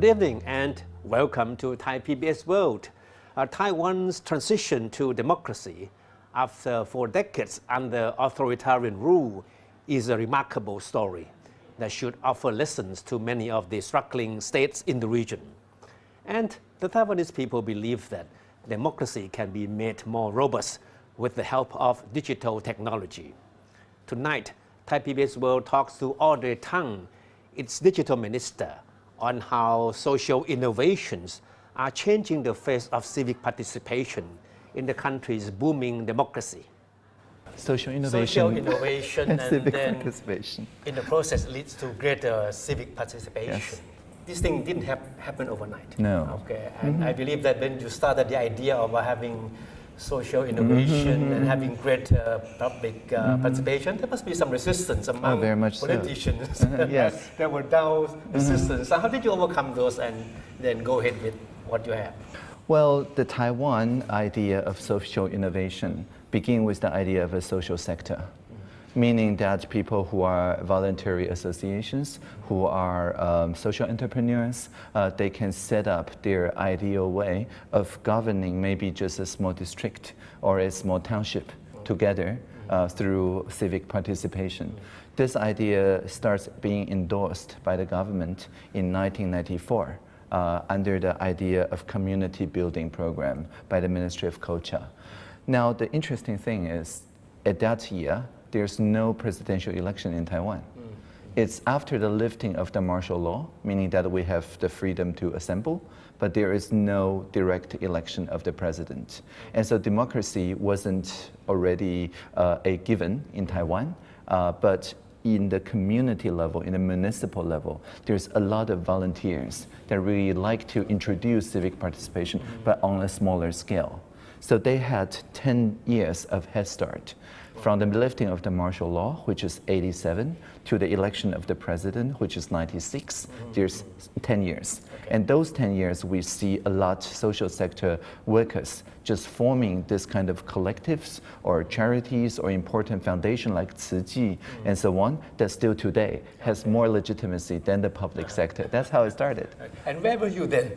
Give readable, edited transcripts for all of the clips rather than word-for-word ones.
Good evening and welcome to ThaiPBS World. Taiwan's transition to democracy after 4 decades under authoritarian rule is a remarkable story that should offer lessons to many of the struggling states in the region. And the Taiwanese people believe that democracy can be made more robust with the help of digital technology. Tonight, ThaiPBS World talks to Audrey Tang, its digital minister, on how social innovations are changing the face of civic participation in the country's booming democracy. Social innovation, and civic then participation. In the process leads to greater civic participation. Yes. This thing didn't happen overnight. No. Okay, and I believe that when you started the idea of having social innovation and having greater public participation, there must be some resistance among very much politicians. So. Yes. There were doubts, resistance. So how did you overcome those and then go ahead with what you have? Well, the Taiwan idea of social innovation begins with the idea of a social sector, meaning that people who are voluntary associations, who are social entrepreneurs, they can set up their ideal way of governing maybe just a small district or a small township together through civic participation. This idea starts being endorsed by the government in 1994 under the idea of community building program by the Ministry of Culture. Now, the interesting thing is, at that year, there's no presidential election in Taiwan. It's after the lifting of the martial law, meaning that we have the freedom to assemble, but there is no direct election of the president. And so democracy wasn't already a given in Taiwan, but in the community level, in the municipal level, there's a lot of volunteers that really like to introduce civic participation, but on a smaller scale. So they had 10 years of head start. From the lifting of the martial law, which is 87, to the election of the president, which is 96, there's 10 years. Okay. And those 10 years, we see a lot of social sector workers just forming this kind of collectives or charities or important foundation like Tzu Ji and so on, that still today has more legitimacy than the public sector. That's how it started. And where were you then?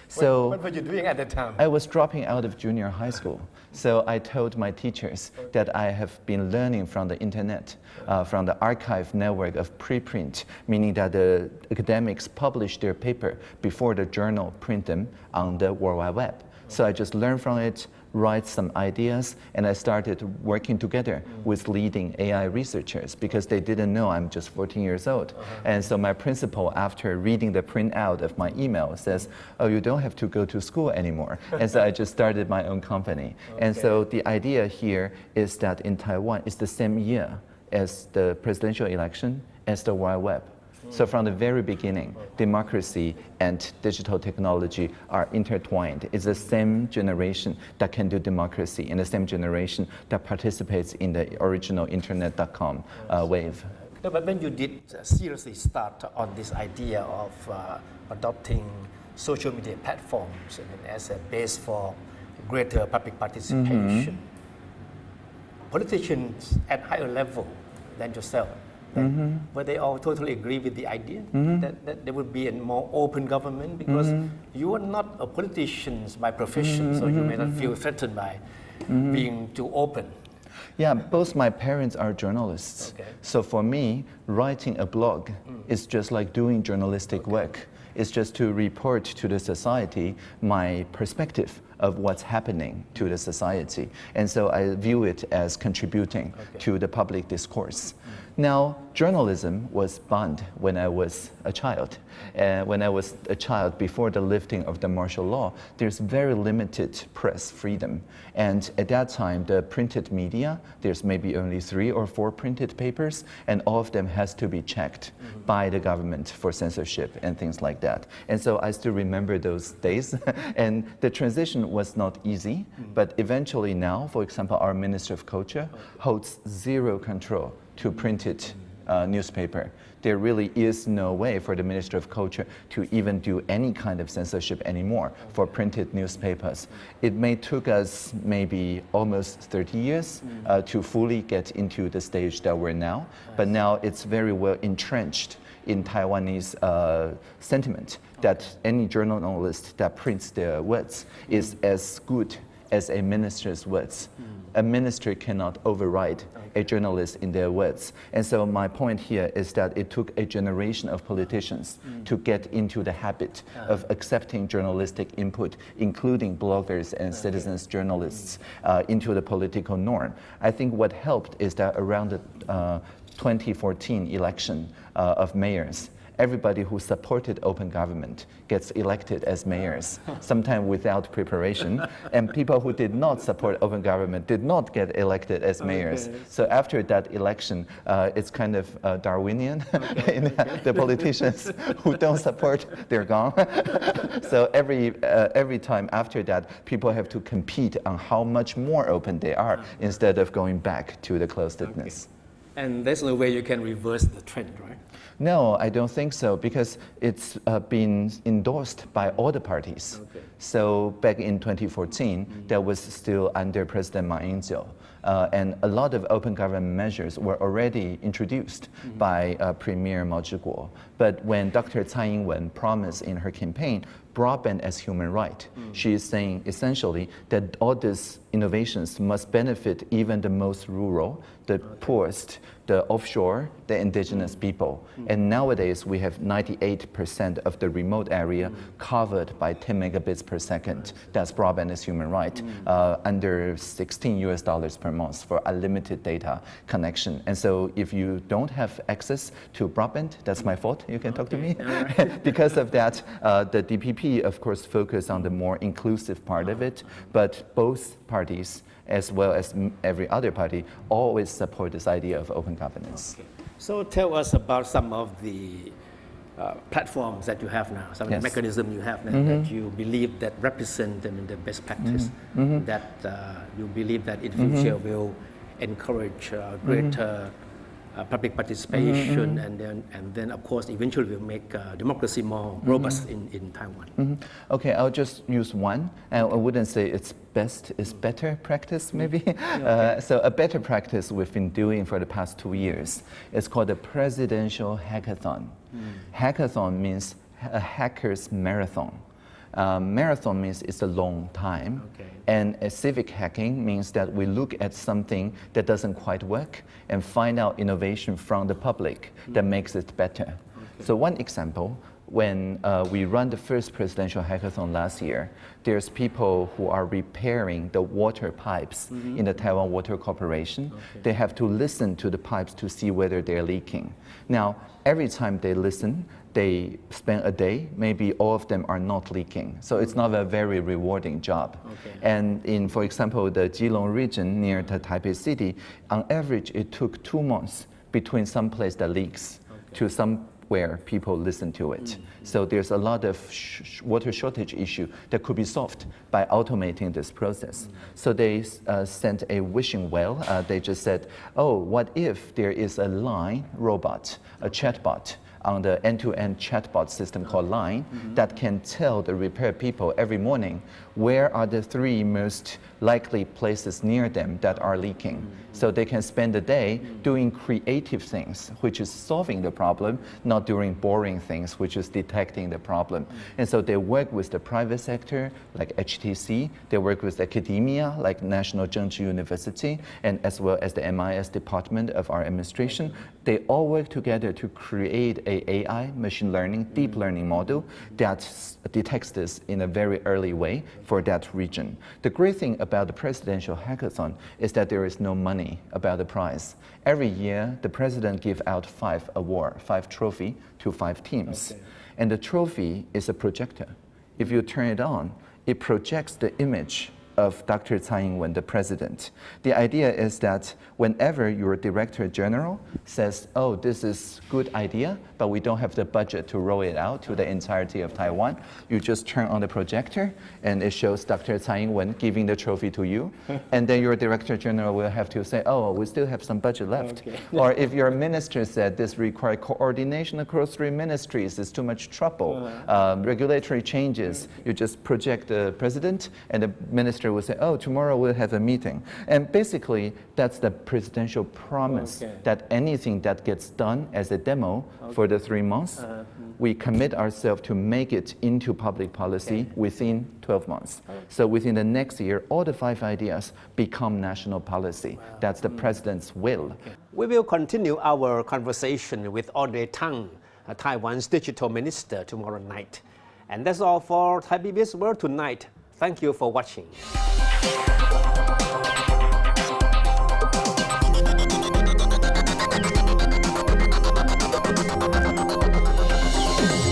So what were you doing at the time? I was dropping out of junior high school. So I told my teachers that I have been learning from the internet, from the archive network of preprint, meaning that the academics publish their paper before the journal print them on the World Wide Web. So I just learned from it, write some ideas, and I started working together with leading AI researchers because they didn't know I'm just 14 years old. And so my principal, after reading the printout of my email, says, oh, you don't have to go to school anymore. And so I just started my own company. Okay. And so the idea here is that in Taiwan, it's the same year as the presidential election as the World Web. So from the very beginning, democracy and digital technology are intertwined. It's the same generation that can do democracy and the same generation that participates in the original internet.com wave. No, but when you did seriously start on this idea of adopting social media platforms as a base for greater public participation, politicians at higher level than yourself, but they all totally agree with the idea that there would be a more open government because you are not a politician by profession, so you may not feel threatened by being too open. Yeah, both my parents are journalists. Okay. So for me, writing a blog is just like doing journalistic work. It's just to report to the society my perspective of what's happening to the society. And so I view it as contributing to the public discourse. Now, journalism was banned when I was a child. When I was a child, before the lifting of the martial law, there's very limited press freedom. And at that time, the printed media, there's maybe only 3 or 4 printed papers, and all of them has to be checked by the government for censorship and things like that. And so I still remember those days. And the transition was not easy, but eventually now, for example, our Minister of Culture holds 0 control to printed newspaper. There really is no way for the Minister of Culture to even do any kind of censorship anymore for printed newspapers. It may took us maybe almost 30 years to fully get into the stage that we're now, but now it's very well entrenched in Taiwanese sentiment that any journalist that prints their words is as good as a minister's words. A minister cannot override a journalist in their words. And so my point here is that it took a generation of politicians to get into the habit of accepting journalistic input, including bloggers and citizens journalists, into the political norm. I think what helped is that around the 2014 election of mayors, everybody who supported open government gets elected as mayors, sometimes without preparation. And people who did not support open government did not get elected as mayors. So after that election, it's kind of Darwinian. The politicians who don't support, they're gone. So every time after that, people have to compete on how much more open they are instead of going back to the closedness. And there's no way you can reverse the trend, right? No, I don't think so, because it's been endorsed by all the parties. So back in 2014, that was still under President Ma Ying-jeou. And a lot of open government measures were already introduced by Premier Mao Zedong. But when Dr. Tsai Ing-wen promised in her campaign broadband as human right, she is saying essentially that all these innovations must benefit even the most rural, the poorest, the offshore, the indigenous people. And nowadays we have 98% of the remote area covered by 10 megabits per second. That's broadband as human right, under $16 per month for unlimited data connection. And so if you don't have access to broadband, that's my fault. You can talk to me. Because of that, the DPP, of course, focus on the more inclusive part of it, but both parties, as well as every other party, always support this idea of open governance. So tell us about some of the platforms that you have now, some of the mechanisms you have now that you believe that represent them in the best practice, that you believe that in future will encourage greater public participation, and then of course eventually will make democracy more robust in Taiwan. Okay, I'll just use one. I wouldn't say it's best, it's better practice maybe. So a better practice we've been doing for the past 2 years is called the Presidential Hackathon. Hackathon means a hacker's marathon. Marathon means it's a long time. And a civic hacking means that we look at something that doesn't quite work and find out innovation from the public that makes it better. So one example, when we run the first presidential hackathon last year, there's people who are repairing the water pipes in the Taiwan Water Corporation. They have to listen to the pipes to see whether they're leaking. Now, every time they listen, they spend a day, maybe all of them are not leaking. So it's not a very rewarding job. And in, for example, the Keelung region near the Taipei city, on average, it took 2 months between some place that leaks to somewhere people listen to it. So there's a lot of water shortage issue that could be solved by automating this process. So they sent a wishing well. They just said, oh, what if there is a line robot, a chatbot, on the end-to-end chatbot system called Line that can tell the repair people every morning where are the 3 most likely places near them that are leaking. So they can spend the day doing creative things, which is solving the problem, not doing boring things, which is detecting the problem. And so they work with the private sector, like HTC. They work with academia, like National Zhengzhi University, and as well as the MIS department of our administration. They all work together to create a AI, machine learning, deep learning model that detects this in a very early way for that region. The great thing about the presidential hackathon is that there is no money about the prize. Every year, the president gives out 5 awards, 5 trophies to 5 teams. And the trophy is a projector. If you turn it on, it projects the image of Dr. Tsai Ing-wen, the president. The idea is that whenever your director general says, oh, this is a good idea, but we don't have the budget to roll it out to the entirety of Taiwan, you just turn on the projector and it shows Dr. Tsai Ing-wen giving the trophy to you. And then your director general will have to say, oh, we still have some budget left. Or if your minister said this requires coordination across 3 ministries, it's too much trouble, regulatory changes, you just project the president and the minister minister will say, oh, tomorrow we'll have a meeting. And basically, that's the presidential promise that anything that gets done as a demo for the 3 months, we commit ourselves to make it into public policy within 12 months. So within the next year, all the 5 ideas become national policy. That's the president's will. We will continue our conversation with Audrey Tang, Taiwan's digital minister, tomorrow night. And that's all for ThaiPBS World tonight. Thank you for watching.